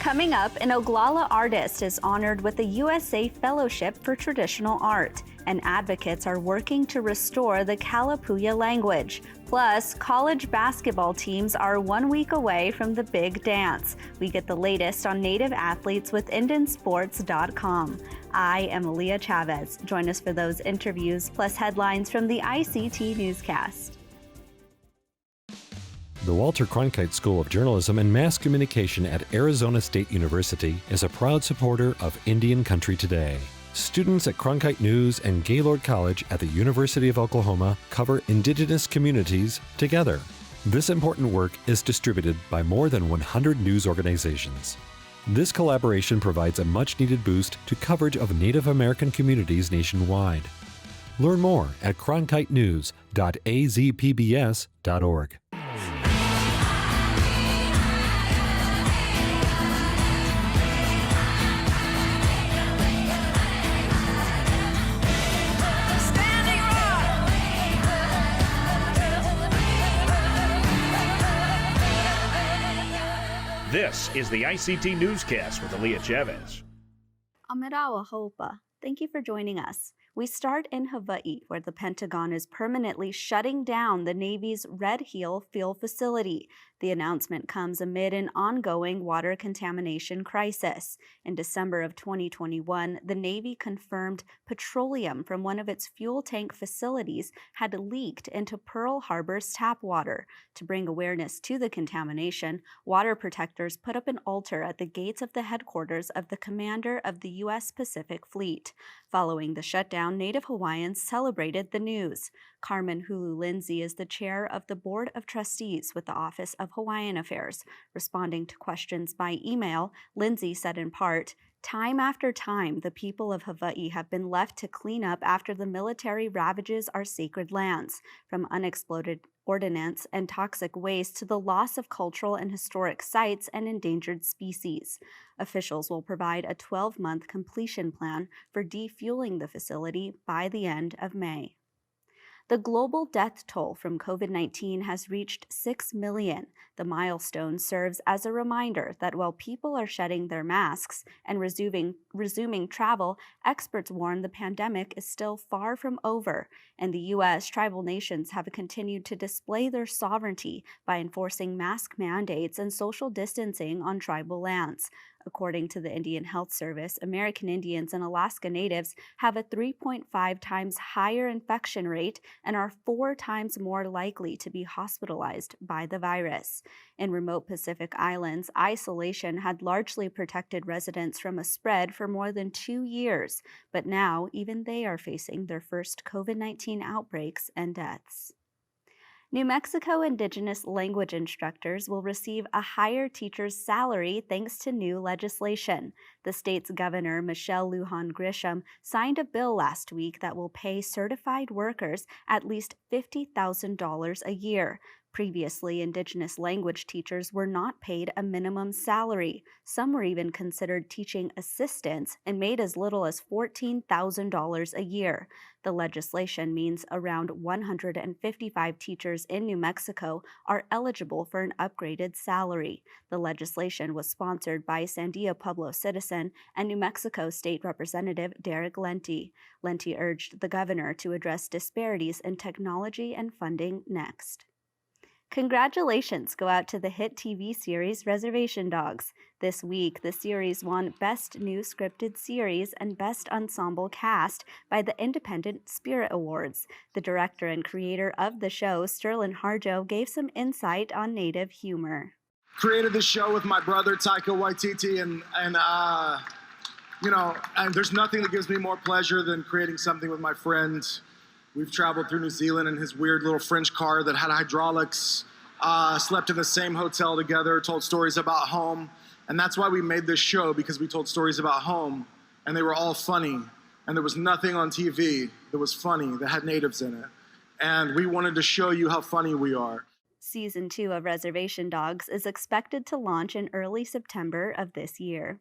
Coming up, an Oglala artist is honored with the USA Fellowship for Traditional Art, and advocates are working to restore the Kalapuya language. Plus, college basketball teams are 1 week away from the big dance. We get the latest on Native athletes with IndianSports.com. I am Aaliyah Chavez. Join us for those interviews, plus headlines from the ICT Newscast. The Walter Cronkite School of Journalism and Mass Communication at Arizona State University is a proud supporter of Indian Country Today. Students at Cronkite News and Gaylord College at the University of Oklahoma cover Indigenous communities together. This important work is distributed by more than 100 news organizations. This collaboration provides a much-needed boost to coverage of Native American communities nationwide. Learn more at cronkitenews.azpbs.org. This is the ICT Newscast with Aaliyah Chavez. Amirawa Hopa, thank you for joining us. We start in Hawaii, where the Pentagon is permanently shutting down the Navy's Red Heel fuel facility. The announcement comes amid an ongoing water contamination crisis. In December of 2021, the Navy confirmed petroleum from one of its fuel tank facilities had leaked into Pearl Harbor's tap water. To bring awareness to the contamination, water protectors put up an altar at the gates of the headquarters of the commander of the U.S. Pacific Fleet. Following the shutdown, Native Hawaiians celebrated the news. Carmen Hulu Lindsay is the chair of the Board of Trustees with the Office of Hawaiian Affairs. Responding to questions by email, Lindsay said in part, "Time after time, the people of Hawaii have been left to clean up after the military ravages our sacred lands, from unexploded ordnance and toxic waste to the loss of cultural and historic sites and endangered species. Officials will provide a 12-month completion plan for defueling the facility by the end of May." The global death toll from COVID-19 has reached 6 million. The milestone serves as a reminder that while people are shedding their masks and resuming travel, experts warn the pandemic is still far from over. In the U.S., tribal nations have continued to display their sovereignty by enforcing mask mandates and social distancing on tribal lands. According to the Indian Health Service, American Indians and Alaska Natives have a 3.5 times higher infection rate and are 4 times more likely to be hospitalized by the virus. In remote Pacific Islands, isolation had largely protected residents from a spread for more than 2 years, but now even they are facing their first COVID-19 outbreaks and deaths. New Mexico Indigenous language instructors will receive a higher teacher's salary thanks to new legislation. The state's governor, Michelle Lujan Grisham, signed a bill last week that will pay certified workers at least $50,000 a year. Previously, Indigenous language teachers were not paid a minimum salary. Some were even considered teaching assistants and made as little as $14,000 a year. The legislation means around 155 teachers in New Mexico are eligible for an upgraded salary. The legislation was sponsored by Sandia Pueblo citizen and New Mexico State Representative Derek Lenti. Lenti urged the governor to address disparities in technology and funding next. Congratulations go out to the hit TV series Reservation Dogs. This week, the series won Best New Scripted Series and Best Ensemble Cast by the Independent Spirit Awards. The director and creator of the show, Sterling Harjo, gave some insight on Native humor. Created this show with my brother, Taika Waititi, and there's nothing that gives me more pleasure than creating something with my friend. We've traveled through New Zealand in his weird little French car that had hydraulics, slept in the same hotel together, told stories about home. And that's why we made this show, because we told stories about home, and they were all funny. And there was nothing on TV that was funny, that had natives in it. And we wanted to show you how funny we are. Season 2 of Reservation Dogs is expected to launch in early September of this year.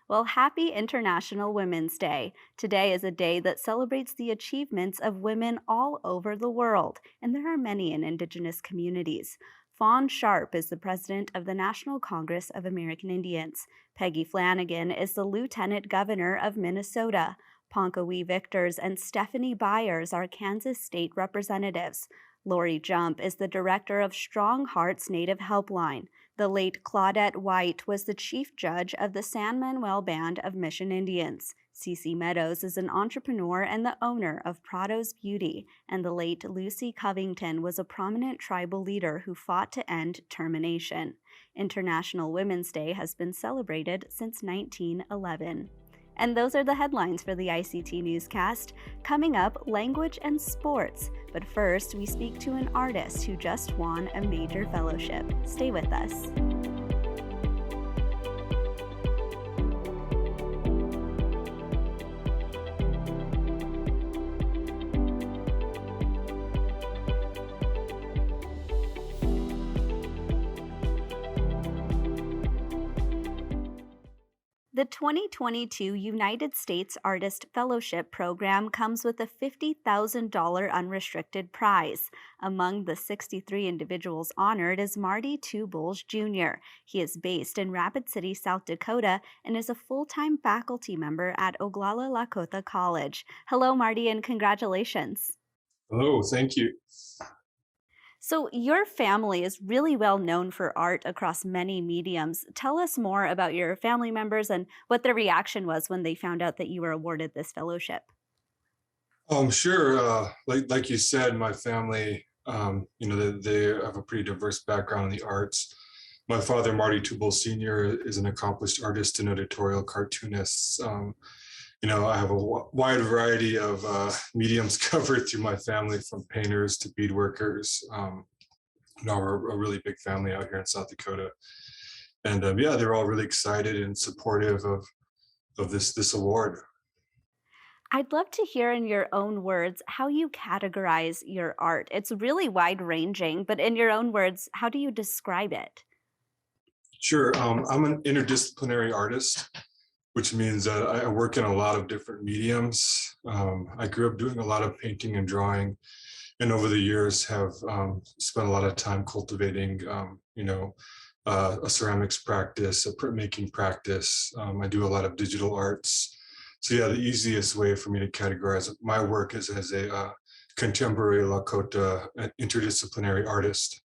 Well, happy International Women's Day. Today is a day that celebrates the achievements of women all over the world, and there are many in Indigenous communities. Fawn Sharp is the president of the National Congress of American Indians. Peggy Flanagan is the lieutenant governor of Minnesota. Ponkawee Victors and Stephanie Byers are Kansas state representatives. Lori Jump is the director of Strong Hearts Native Helpline. The late Claudette White was the chief judge of the San Manuel Band of Mission Indians. Cece Meadows is an entrepreneur and the owner of Prado's Beauty, and the late Lucy Covington was a prominent tribal leader who fought to end termination. International Women's Day has been celebrated since 1911. And those are the headlines for the ICT Newscast. Coming up, language and sports. But first, we speak to an artist who just won a major fellowship. Stay with us. The 2022 United States Artist Fellowship Program comes with a $50,000 unrestricted prize. Among the 63 individuals honored is Marty Two Bulls Jr. He is based in Rapid City, South Dakota, and is a full-time faculty member at Oglala Lakota College. Hello, Marty, and congratulations. Hello, thank you. So your family is really well known for art across many mediums. Tell us more about your family members and what their reaction was when they found out that you were awarded this fellowship. Sure. Like you said, my family, they have a pretty diverse background in the arts. My father, Marty Two Bulls Sr., is an accomplished artist and editorial cartoonist. I have a wide variety of mediums covered through my family, from painters to beadworkers. We're a really big family out here in South Dakota. And they're all really excited and supportive of this award. I'd love to hear in your own words how you categorize your art. It's really wide-ranging, but in your own words, how do you describe it? Sure. I'm an interdisciplinary artist, which means that I work in a lot of different mediums. I grew up doing a lot of painting and drawing, and over the years have spent a lot of time cultivating, a ceramics practice, a printmaking practice. I do a lot of digital arts. So the easiest way for me to categorize my work is as a contemporary Lakota interdisciplinary artist.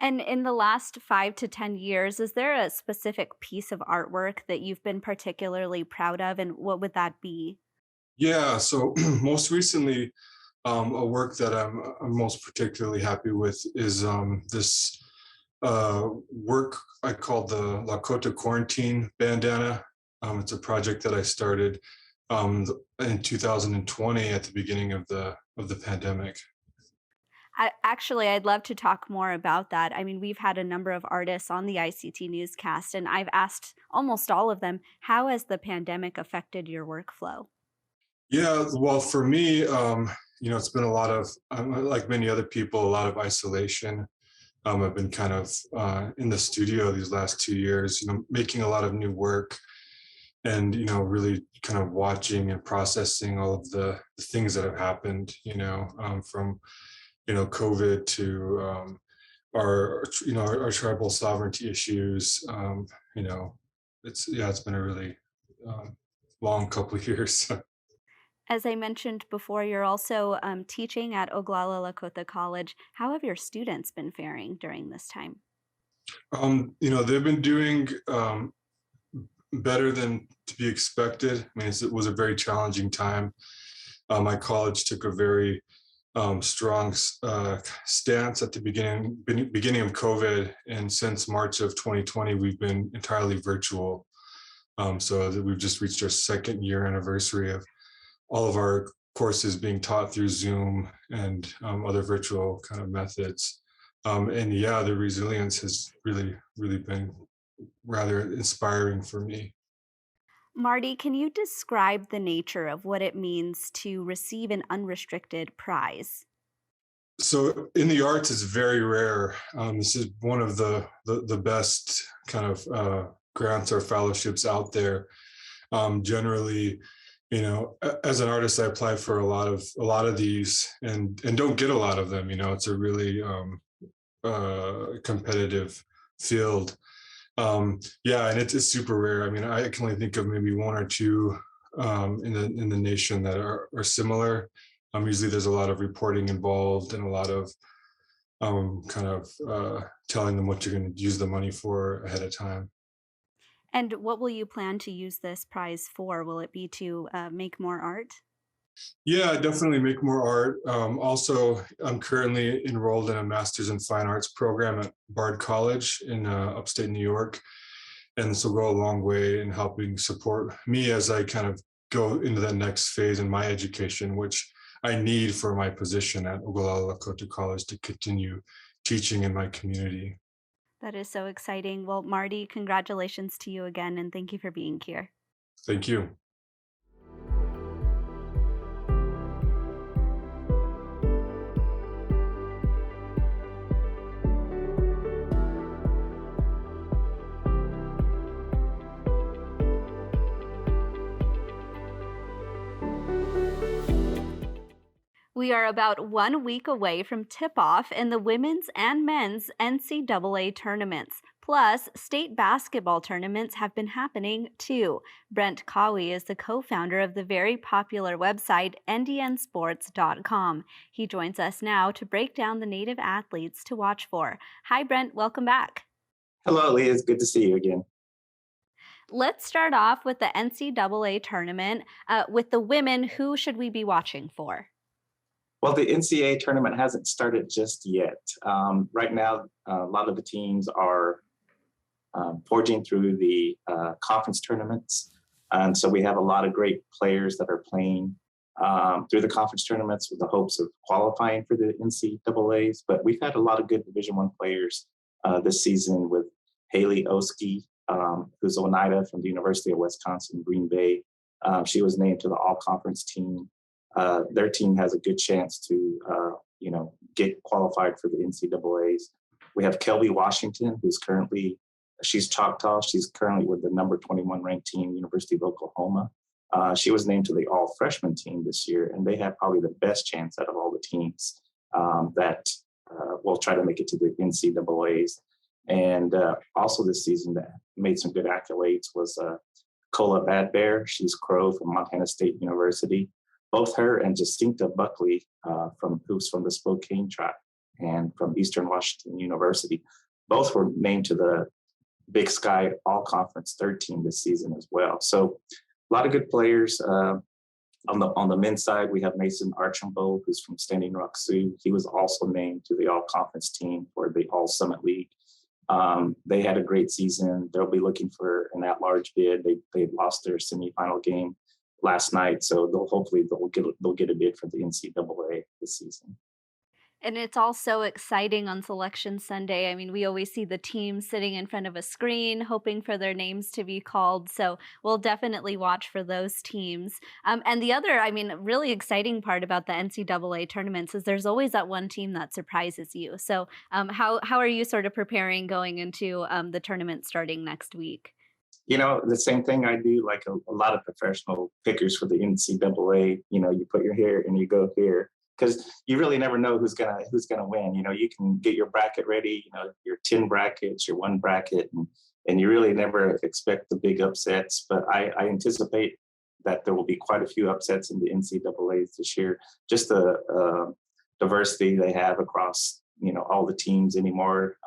And in the last 5 to 10 years, is there a specific piece of artwork that you've been particularly proud of, and what would that be? Yeah, so most recently, a work that I'm most particularly happy with is this work I call the Lakota Quarantine Bandana. It's a project that I started in 2020 at the beginning of the pandemic. I'd love to talk more about that. I mean, we've had a number of artists on the ICT Newscast, and I've asked almost all of them, how has the pandemic affected your workflow? Yeah, well, for me, it's been a lot of, like many other people, a lot of isolation. I've been kind of in the studio these last 2 years, making a lot of new work and, really kind of watching and processing all of the things that have happened, from COVID to our tribal sovereignty issues. It's been a really long couple of years. As I mentioned before, you're also teaching at Oglala Lakota College. How have your students been faring during this time? They've been doing better than to be expected. I mean, it was a very challenging time. My college took a very strong stance at the beginning of COVID, and since March of 2020, we've been entirely virtual. So we've just reached our second year anniversary of all of our courses being taught through Zoom and other virtual kind of methods. The resilience has really, really been rather inspiring for me. Marty, can you describe the nature of what it means to receive an unrestricted prize? So in the arts, it's very rare. This is one of the best kind of grants or fellowships out there. Generally, as an artist, I apply for a lot of these and don't get a lot of them. It's a really competitive field. Yeah, and it's super rare. I mean, I can only think of maybe one or two in the nation that are similar. Usually, there's a lot of reporting involved and a lot of kind of telling them what you're going to use the money for ahead of time. And what will you plan to use this prize for? Will it be to make more art? Yeah, definitely make more art. Also, I'm currently enrolled in a master's in fine arts program at Bard College in upstate New York. And this will go a long way in helping support me as I kind of go into the next phase in my education, which I need for my position at Ogallala Lakota College to continue teaching in my community. That is so exciting. Well, Marty, congratulations to you again, and thank you for being here. Thank you. We are about 1 week away from tip-off in the women's and men's NCAA tournaments. Plus, state basketball tournaments have been happening too. Brent Cahwee is the co-founder of the very popular website NDNsports.com. He joins us now to break down the native athletes to watch for. Hi, Brent. Welcome back. Hello, Leah. It's good to see you again. Let's start off with the NCAA tournament. With the women, who should we be watching for? Well, the NCAA tournament hasn't started just yet. Right now, a lot of the teams are forging through the conference tournaments. And so we have a lot of great players that are playing through the conference tournaments with the hopes of qualifying for the NCAAs. But we've had a lot of good Division I players this season with Haley Oski, who's Oneida from the University of Wisconsin, Green Bay. She was named to the all-conference team. Their team has a good chance to, get qualified for the NCAAs. We have Kelby Washington, she's Choctaw. She's currently with the number 21 ranked team, University of Oklahoma. She was named to the all freshman team this year, and they have probably the best chance out of all the teams that will try to make it to the NCAAs. And also this season that made some good accolades was Kola Bad Bear. She's Crow from Montana State University. Both her and Jacinta Buckley, who's from the Spokane tribe and from Eastern Washington University, both were named to the Big Sky All-Conference third team this season as well. So a lot of good players. On the men's side, we have Mason Archambault, who's from Standing Rock Sioux. He was also named to the All-Conference team for the All-Summit League. They had a great season. They'll be looking for an at-large bid. They lost their semifinal game last night, so they'll get a bid for the NCAA this season. And it's all so exciting on Selection Sunday. I mean, we always see the teams sitting in front of a screen hoping for their names to be called. So we'll definitely watch for those teams. And the other, really exciting part about the NCAA tournaments is there's always that one team that surprises you. So how are you sort of preparing going into the tournament starting next week? The same thing I do, like a lot of professional pickers for the NCAA. You put your hair and you go here, because you really never know who's gonna win. You can get your bracket ready, your 10 brackets, your one bracket, and you really never expect the big upsets. But I anticipate that there will be quite a few upsets in the NCAAs this year. Just the diversity they have across all the teams anymore.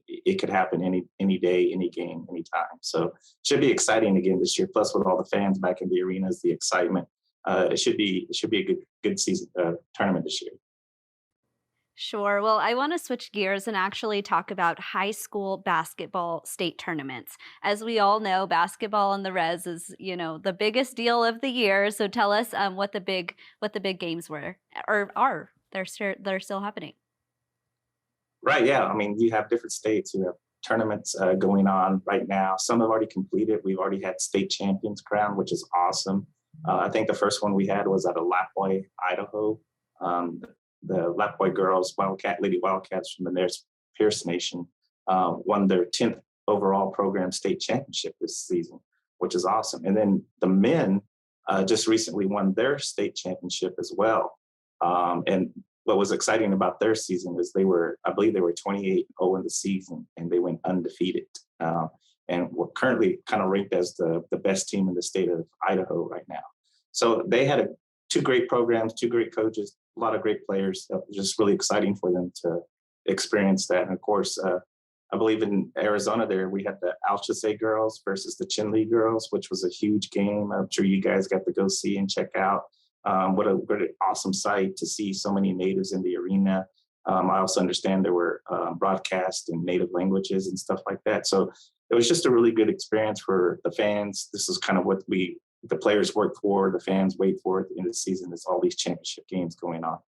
It could happen any day, any game, anytime. So it should be exciting again this year. Plus, with all the fans back in the arenas, the excitement. It should be a good season tournament this year. Sure. Well, I want to switch gears and actually talk about high school basketball state tournaments. As we all know, basketball on the Res is, the biggest deal of the year. So tell us what the big games were or are. They're still happening. Right. Yeah. I mean, you have different states who have tournaments going on right now. Some have already completed. We've already had state champions crowned, which is awesome. I think the first one we had was at Kalapuya, Idaho. The Kalapuya girls, Lady Wildcats from the Pierce Nation, won their 10th overall program state championship this season, which is awesome. And then the men just recently won their state championship as well. And what was exciting about their season is I believe they were 28-0 in the season, and they went undefeated. And we're currently kind of ranked as the best team in the state of Idaho right now. So they had two great programs, two great coaches, a lot of great players. It was just really exciting for them to experience that. And of course, I believe in Arizona there, we had the Alchese girls versus the Chinle girls, which was a huge game. I'm sure you guys got to go see and check out. What an awesome sight to see so many natives in the arena. I also understand there were broadcasts in native languages and stuff like that. So it was just a really good experience for the fans. This is kind of what the players work for, the fans wait for at the end of the season, is all these championship games going on.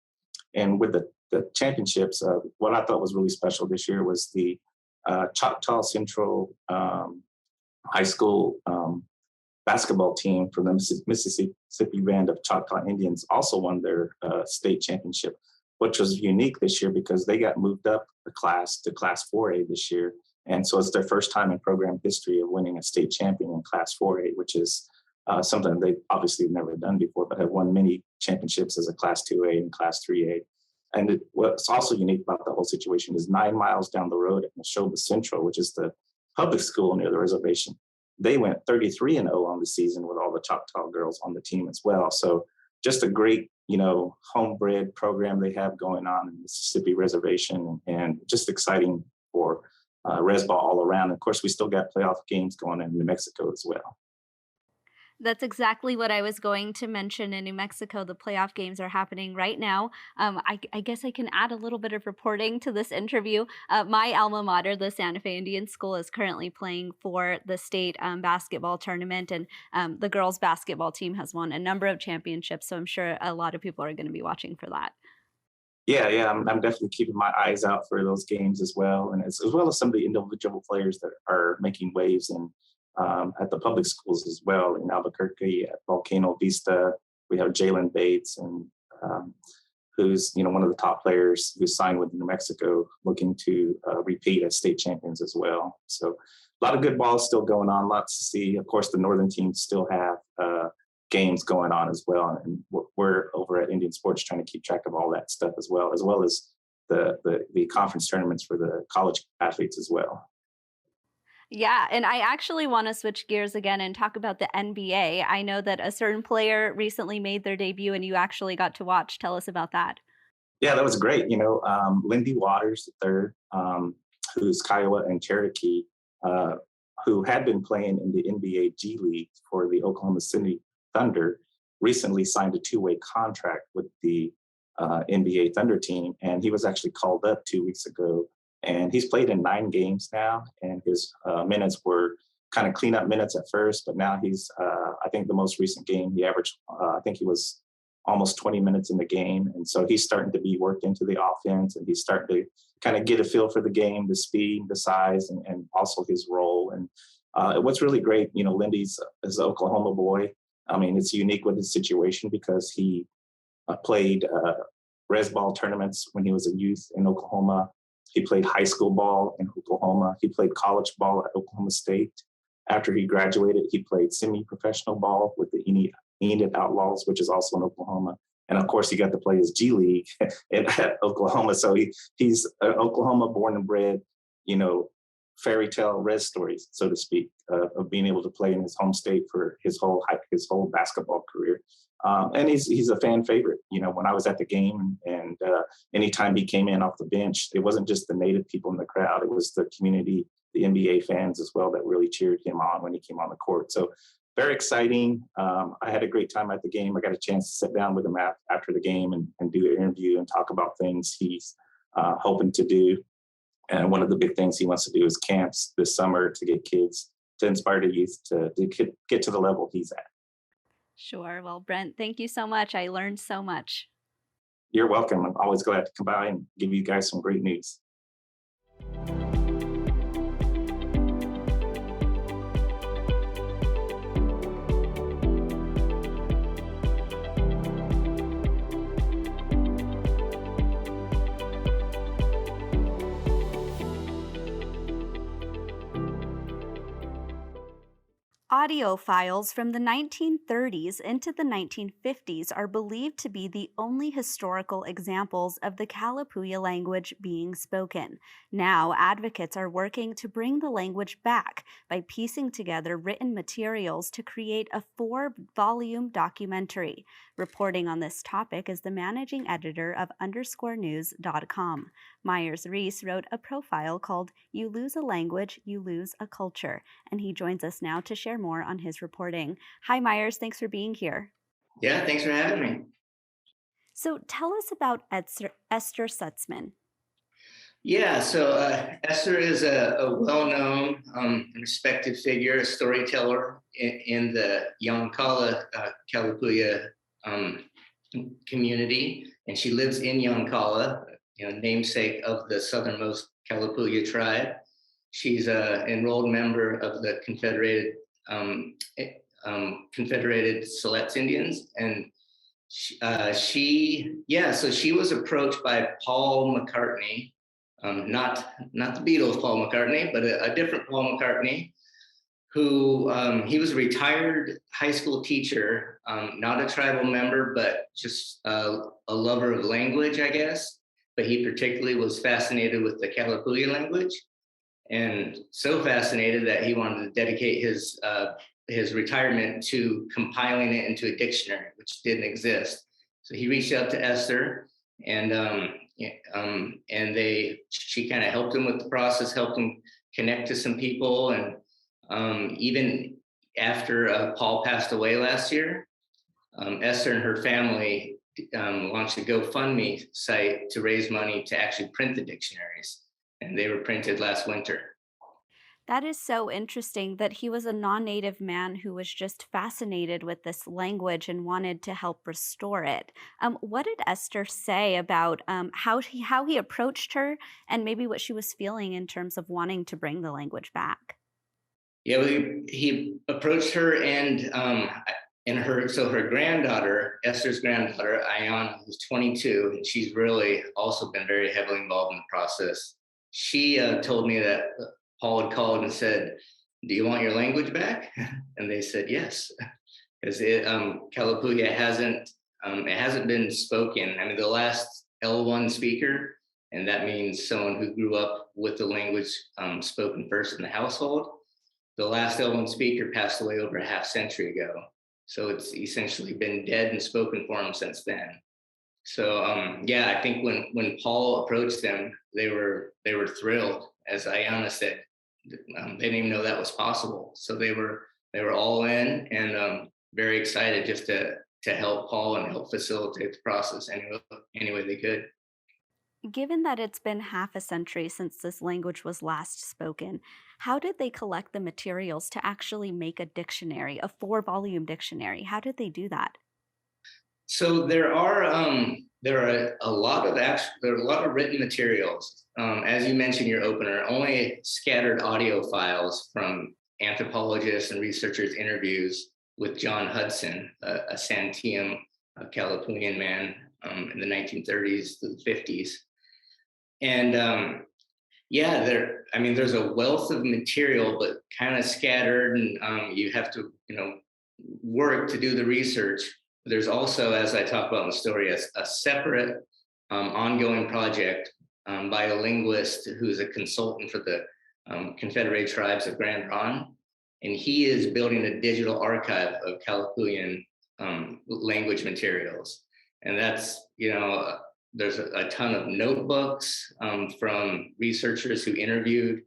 And with the championships, what I thought was really special this year was the Choctaw Central High School basketball team from the Mississippi Band of Choctaw Indians also won their state championship, which was unique this year because they got moved up a class to Class 4A this year. And so it's their first time in program history of winning a state champion in Class 4A, which is something they obviously never done before, but have won many championships as a Class 2A and Class 3A. And what's also unique about the whole situation is 9 miles down the road at Neshoba Central, which is the public school near the reservation, they went 33-0 on the season with all the Choctaw girls on the team as well. So just a great, homebred program they have going on in the Mississippi Reservation, and just exciting for res ball all around. Of course, we still got playoff games going in New Mexico as well. That's exactly what I was going to mention. In New Mexico, the playoff games are happening right now. I guess I can add a little bit of reporting to this interview. My alma mater, the Santa Fe Indian School, is currently playing for the state basketball tournament, and the girls' basketball team has won a number of championships, so I'm sure a lot of people are going to be watching for that. Yeah, I'm definitely keeping my eyes out for those games as well, and as well as some of the individual players that are making waves at the public schools as well. In Albuquerque, at Volcano Vista, we have Jalen Bates, and who's one of the top players who signed with New Mexico, looking to repeat as state champions as well. So a lot of good ball still going on, lots to see. Of course, the northern teams still have games going on as well, and we're over at Indian Sports trying to keep track of all that stuff as well as the conference tournaments for the college athletes as well. Yeah, and I actually want to switch gears again and talk about the NBA. I know that a certain player recently made their debut and you actually got to watch. Tell us about that. Yeah, that was great. Lindy Waters, the third, who's Kiowa and Cherokee, who had been playing in the NBA G League for the Oklahoma City Thunder, recently signed a 2-way contract with the NBA Thunder team. And he was actually called up 2 weeks ago. And he's played in 9 games now, and his minutes were kind of cleanup minutes at first, but now he's, I think the most recent game, he averaged, I think he was almost 20 minutes in the game. And so he's starting to be worked into the offense, and he's starting to kind of get a feel for the game, the speed, the size, and also his role. And what's really great, Lindy's is an Oklahoma boy. I mean, it's unique with his situation because he played res ball tournaments when he was a youth in Oklahoma. He played high school ball in Oklahoma. He played college ball at Oklahoma State. After he graduated, he played semi-professional ball with the Enid Outlaws, which is also in Oklahoma. And of course, he got to play his G League at Oklahoma. So he's an Oklahoma born and bred, fairy tale res stories, so to speak, of being able to play in his home state for his whole basketball career. And he's a fan favorite. When I was at the game and anytime he came in off the bench, it wasn't just the native people in the crowd. It was the community, the NBA fans as well, that really cheered him on when he came on the court. So very exciting. I had a great time at the game. I got a chance to sit down with him after the game and do an interview and talk about things he's hoping to do. And one of the big things he wants to do is camps this summer to get kids, to inspire the youth to get to the level he's at. Sure. Well, Brent, thank you so much. I learned so much. You're welcome. I'm always glad to come by and give you guys some great news. Audio files from the 1930s into the 1950s are believed to be the only historical examples of the Kalapuya language being spoken. Now, advocates are working to bring the language back by piecing together written materials to create a 4-volume documentary. Reporting on this topic is the managing editor of _news.com. Myers Reece wrote a profile called You Lose a Language, You Lose a Culture, and he joins us now to share more on his reporting. Hi, Myers. Thanks for being here. Yeah, thanks for having me. So tell us about Esther Sutzman. Yeah, so Esther is a well-known and respected figure, a storyteller in the Youngkala Kalapuya community, and she lives in Youngkala, namesake of the southernmost Kalapuya tribe. She's an enrolled member of the Confederated Siletz Indians, and so she was approached by Paul McCartney, not the Beatles Paul McCartney, but a different Paul McCartney, who he was a retired high school teacher, not a tribal member, but just a lover of language, I guess. But he particularly was fascinated with the Kalapuya language, and so fascinated that he wanted to dedicate his retirement to compiling it into a dictionary, which didn't exist. So he reached out to Esther, and she kind of helped him with the process, helped him connect to some people, and even after Paul passed away last year, Esther and her family launched a GoFundMe site to raise money to actually print the dictionaries, and they were printed last winter. That is so interesting that he was a non-native man who was just fascinated with this language and wanted to help restore it. What did Esther say about how he approached her and maybe what she was feeling in terms of wanting to bring the language back? Yeah, he approached her and her granddaughter, Esther's granddaughter, Ayana, who's 22, and she's really also been very heavily involved in the process. She told me that Paul had called and said, "Do you want your language back?" And they said yes, because Kalapuya hasn't been spoken. I mean, the last L1 speaker, and that means someone who grew up with the language spoken first in the household. The last L1 speaker passed away over a half century ago, so it's essentially been dead and spoken form since then. So I think when Paul approached them, they were thrilled. As Ayana said, they didn't even know that was possible. So they were all in and very excited just to help Paul and help facilitate the process any way they could. Given that it's been half a century since this language was last spoken, how did they collect the materials to actually make a dictionary, a 4-volume dictionary? How did they do that? So there are a lot of written materials. As you mentioned, your opener, only scattered audio files from anthropologists and researchers' interviews with John Hudson, a Santiam, a Kalapuyan man in the 1930s to the 50s. And there's a wealth of material, but kind of scattered, and you have to, work to do the research. There's also, as I talk about in the story, a separate ongoing project by a linguist who's a consultant for the Confederated Tribes of Grand Ronde, and he is building a digital archive of Kalapuyan language materials. And that's, there's a ton of notebooks from researchers who interviewed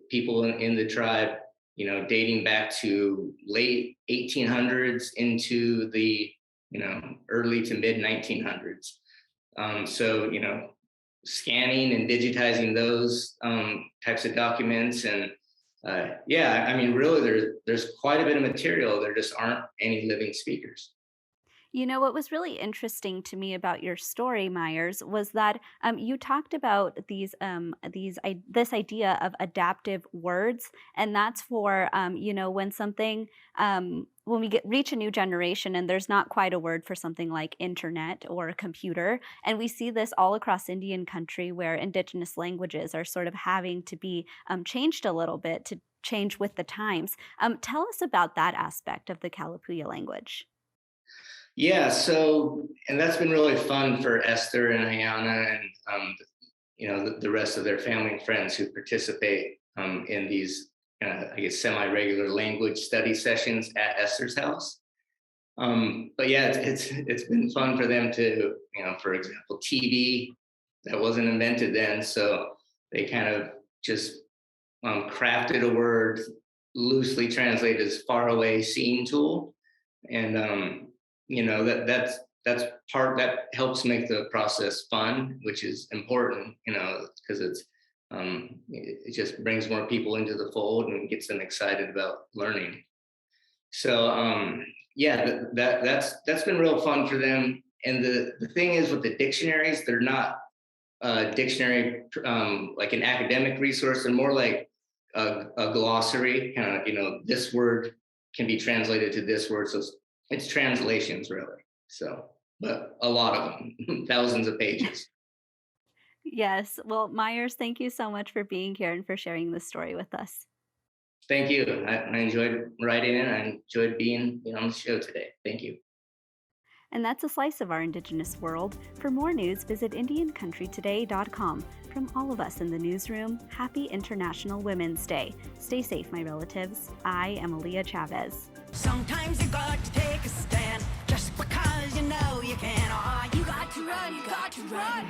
people in the tribe, dating back to late 1800s into the, early to mid 1900s. Scanning and digitizing those types of documents. And really there's quite a bit of material. There just aren't any living speakers. What was really interesting to me about your story, Myers, was that you talked about this idea of adaptive words, and that's for when something when we reach a new generation and there's not quite a word for something like internet or computer, and we see this all across Indian country where Indigenous languages are sort of having to be changed a little bit change with the times. Tell us about that aspect of the Kalapuya language. Yeah, so and that's been really fun for Esther and Ayana and the rest of their family and friends who participate in these I guess semi-regular language study sessions at Esther's house. But yeah, it's been fun for them to, for example, TV that wasn't invented then, so they kind of just crafted a word loosely translated as far away seeing tool, and that's part that helps make the process fun, which is important, because it just brings more people into the fold and gets them excited about learning. So yeah, that's been real fun for them. And the thing is with the dictionaries, they're not a dictionary like an academic resource. They're more like a glossary, kind of, this word can be translated to this word. So it's translations really. So, but a lot of them, thousands of pages. Yes. Well, Myers, thank you so much for being here and for sharing this story with us. Thank you. I enjoyed writing it. I enjoyed being on the show today. Thank you. And that's a slice of our Indigenous world. For more news, visit IndianCountryToday.com. From all of us in the newsroom, happy International Women's Day. Stay safe, my relatives. I am Aaliyah Chavez. Sometimes you got to take a stand just because you know you can. Oh, you got to run, you got to run.